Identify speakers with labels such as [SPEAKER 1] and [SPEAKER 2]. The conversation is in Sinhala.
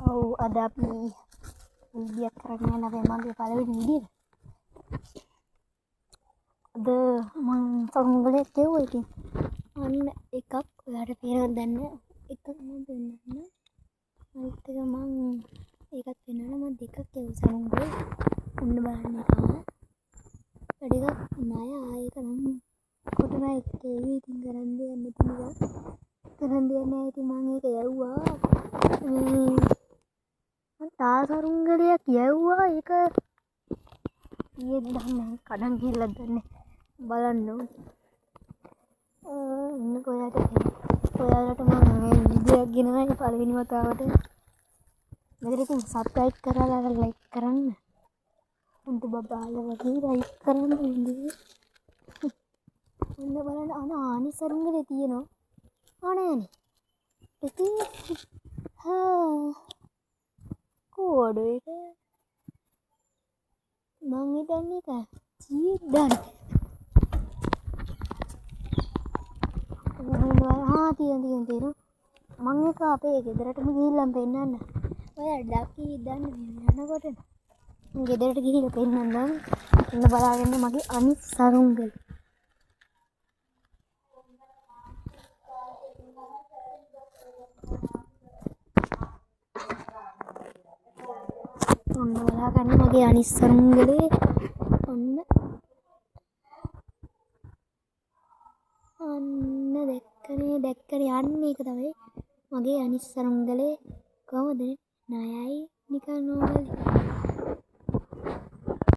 [SPEAKER 1] ඔව් අද අපි වීඩියෝක් කරගෙන යන අපේ මගේ පළවෙනි වීඩියෝ. අද මම සමුගලේ කෙවුවා ඉතින්. අන්න එකක් ඔයාලට පේනවද දන්නේ එකක් මම දෙන්නම්. අනිත් එක මම ඒකත් වෙනවා මම දෙකක් කෙවුවා සමුගලේ. ඔන්න බලන්න එපා. ටිකක් ණය ආයෙක නම් කොටන එකේ ඉතින් කරන් දෙන්න තියෙනවා. කරන් දෙන්නේ ඉතින් මම ඒක යවුවා. තාසරුංගලයක් යවුවා ඒක ඊයේ දන්නේ කඩන් ගිහලා දන්නේ බලන්න ඉන්න ඔයාලට මම මේ වීඩියෝ එක ගෙනවයි පළවෙනි වතාවට මෙතන ඉතින් සබ්ස්ක්‍රයිබ් කරලා ලයික් කරන්න උන්ට බබාලා වගේ ලයික් කරන්න ඉන්නේ ඔන්න බලන්න ආනිසරුංගලේ තියෙනවා ආනෑනේ ඉතින් කෝඩ් එක මං හිතන්නේ ඒක චීඩන් තියෙනවා මං ඒක අපේ ගෙදරටම ගිහිල්ලා පෙන්නන්න ඔයා ඩකි දන්නේ යනකොට ගෙදරට ගිහිල්ලා පෙන්නන්න ඉන්න බලාගෙන මගේ අනිත් සරුංගල ඔන්න බලාගන්න මගේ අනිත් සරුංගලේ ඔන්න දැක්කනේ යන්නේ ඒක තමයි මගේ අනිත් සරුංගලේ කොහොමද ණයයි නිකන් නෝමල්